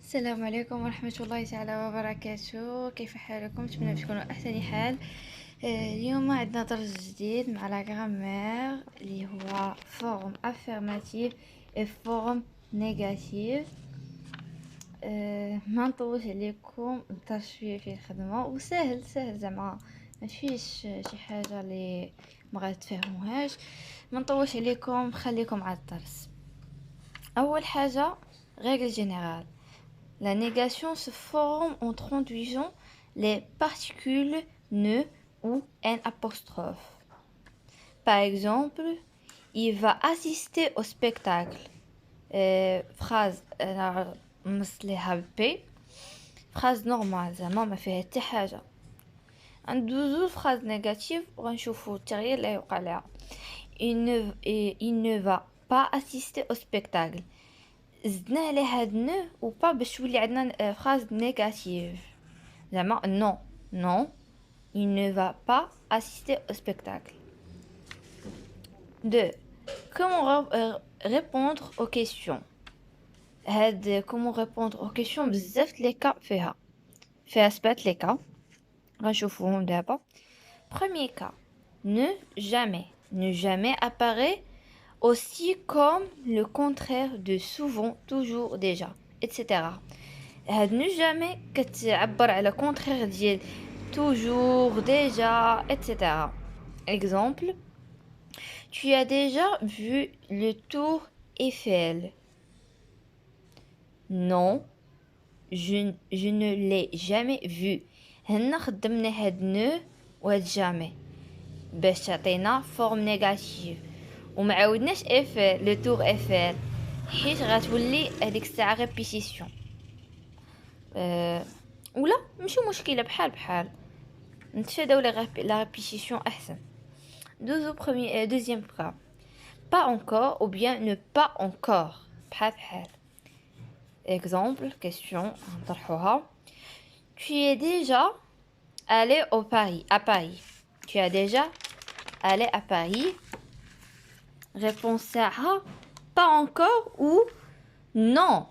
السلام عليكم ورحمة الله تعالى وبركاته. كيف حالكم؟ نتمنى تكونوا أحسن حال. اليوم عندنا درس جديد مع لا غرامير اللي هو فورم افيرماتيف و فورم نيجاتيف. ما نطولش عليكم، الدرس شويه فيه الخدمه وسهل زعما ما فيش شي حاجه اللي ما غتفهموهاش. ما نطولش عليكم، خليكم على الدرس. اول حاجه règle générale. La négation se forme en traduisant les particules ne ou n apostrophe. Par exemple, il va assister au spectacle. Phrase نصليها ب phrase normale زعما ما فيها حتى حاجه. ندوزو phrase négative وغنشوفو التغيير اللي يوقع لها. Il ne va pas assister au spectacle. زدنا على هاد نو و با باش تولي عندنا phrase négative زعما non il ne va pas assister au spectacle. 2. Comment répondre aux questions. comment répondre aux questions بزاف لي كا فيها سبات لي كا غنشوفوهم دابا. Premier cas, ne jamais apparaît aussi comme le contraire de souvent, toujours, déjà, etc. ne jamais كتعبر على contraire ديال toujours, déjà, etc. Exemple, tu as déjà vu le tour Eiffel. Non, je ne l'ai jamais vu. هنا خدمنا هاد ne وهاد jamais باش تعطينا فورم نيجاتيف وما عاودناش ايفل لو تور ايفل حيت غتولي هذيك الساعه ريبيتيسيون. ولا ماشي مشكله، بحال نتفاداو لا ريبيتيسيون احسن. deuxième cas, pas encore ou bien ne pas encore بحال. exemple, question نطرحوها. tu es déjà allé à Paris. Tu as déjà allé à Paris. Réponse A, pas encore ou non,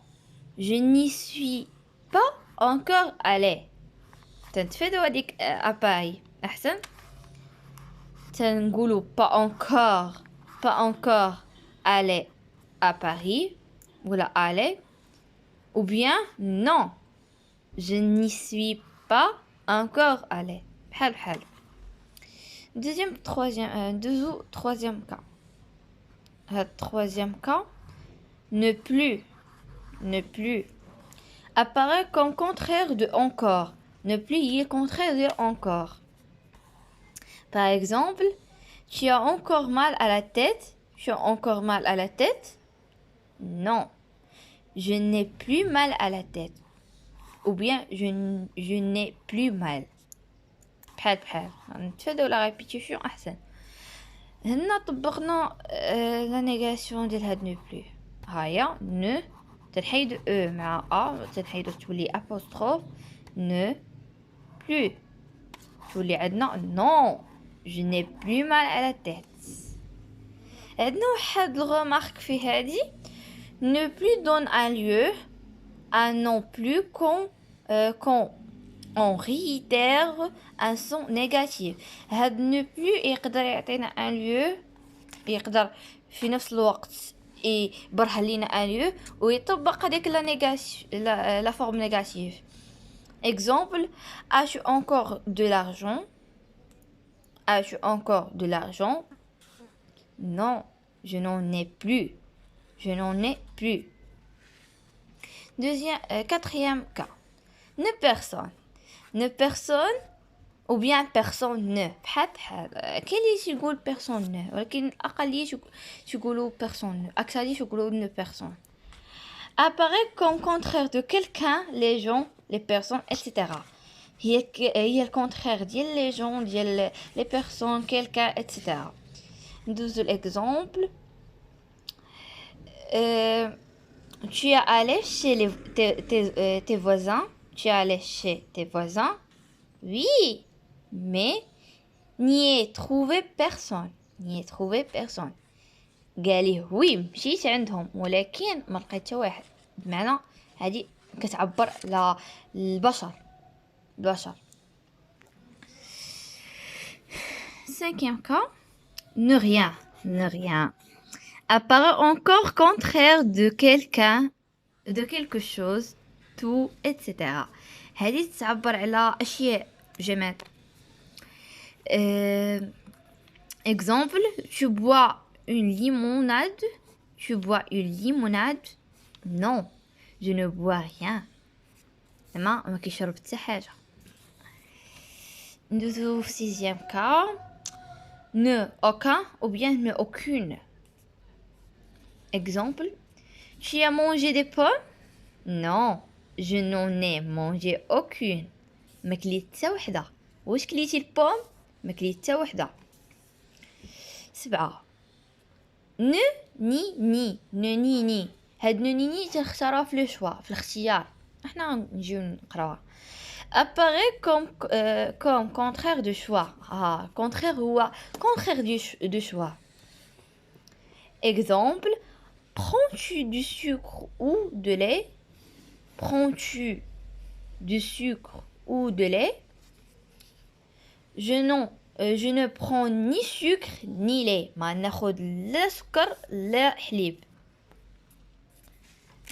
je n'y suis pas encore allé. تنتفادوا هذيك à Paris أحسن. تنقولوا pas encore aller à Paris ولا aller ou bien non, je n'y suis pas encore allé. بحال. troisième cas. Troisième cas, ne plus apparaît comme contraire de encore. Ne plus il est contraire de encore. Par exemple, tu as encore mal à la tête. Tu as encore mal à la tête. Non, je n'ai plus mal à la tête. Ou bien je n'ai plus mal. بحال نتفاداو لا ريبيتيشن احسن. هنا طبقنا لا نيغاسيون ديال هاد نو بلو. هيا نو تنحيدو او مع ا تنحيدو تولي apostrophe ne plus تولي عندنا non, je n'ai plus mal à la tête. عندنا واحد الغمارك في هادي. ne plus donne un lieu à non plus quand on réitère un son négatif. هاد ne plus يقدر يعطينا un lieu، يقدر في نفس الوقت يبرهن لينا un lieu ويطبق هذيك la forme négative. Exemple, as-tu encore de l'argent? As-tu encore de l'argent? Non, je n'en ai plus. Je n'en ai plus. Quatrième cas. Ne personne ou bien personne ne. بحال كاين اللي تيقول personne ne ولكن الاقليه تيقولوا personne ne. اكثريه تيقولوا ne personne. Apparaît comme contraire de quelqu'un, les gens, les personnes, etc. هي الكونترير ديال les gens, ديال les personnes, quelqu'un, etc. ندوزو l'exemple. Tu es allé chez tes voisins. Tu es allé chez tes voisins. Oui, mais n'y ai trouvé personne. قال لي وي مشيت عندهم ولكن ما لقيت حتى واحد. بمعنى هذه كتعبر على البشر. Cinquième cas, ne rien. Apparaît encore contraire de quelqu'un, de quelque chose, tout, etc. هذه تعبر على أشياء جماد. Exemple, tu bois une limonade. Non, je ne bois rien. ما كيشرب حتى حاجة. Nous au sixième cas, ne aucun ou bien ne aucune. Exemple, tu as mangé des pommes? Non, je n'en ai mangé aucune. ما كليت حتى وحدة. واش كليتي البوم؟ ما كليت حتى وحدة. 7. ne ni هاد ني تختارها في لو شوا في الاختيار. احنا نجيو نقراوها. apparaît comme contraire de choix. contraire هو contraire de choix. Exemple, prends-tu du sucre ou de lait? Prends-tu du sucre ou de lait? Je ne prends ni sucre ni lait. ما ناخد لا سكر لا حليب.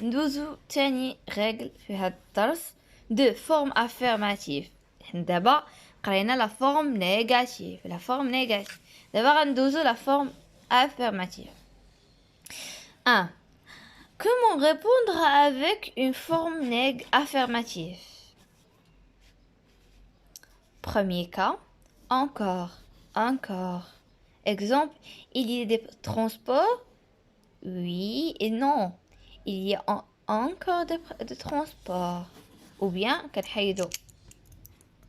ندوزو تاني رجل في هذا الدرس de forme affirmative. حنا دابا قرينا la forme négative. دابا غندوزو la forme affirmative. 1. Comment répondre avec une forme affirmative? Premier cas, encore. Exemple, il y a des transports? Oui et non. Il y a encore de transports. Ou bien كنحيدو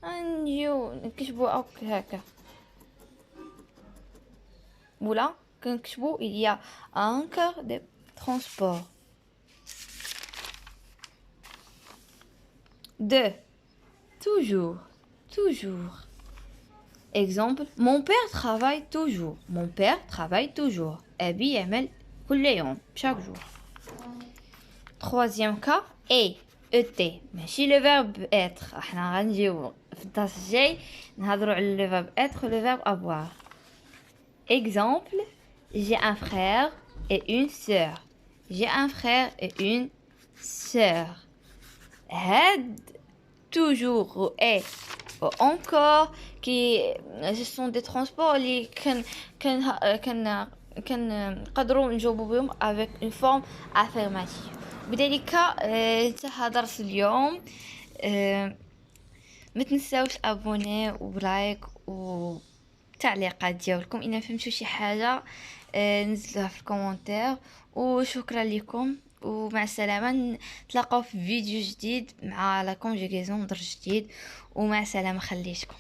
نجيو نكتبو هكا ولا كنكتبو il y a encore de transports. 2. Toujours. Exemple, mon père travaille toujours. أبي يعمل كل يوم chaque jour. Troisième cas, et ماشي le verbe être. احنا غنجيو في الدرس الجاي نهضروا على le verbe être, le verbe avoir. Exemple, j'ai un frère et une sœur. هاد toujours و et و encore qui ce sont des transports اللي كنقدروا نجاوبوا بهم avec une forme affirmative. بذلك انتهى درس اليوم. ما تنساوش ابوني ولايك وتعليقات ديالكم اذا فهمتوا شي حاجه نزلوها في الكومنتير. وشكرا لكم ومع السلامه. نتلاقاو في فيديو جديد مع لا كونجوغيزون درس جديد. ومع السلامه خليتكم.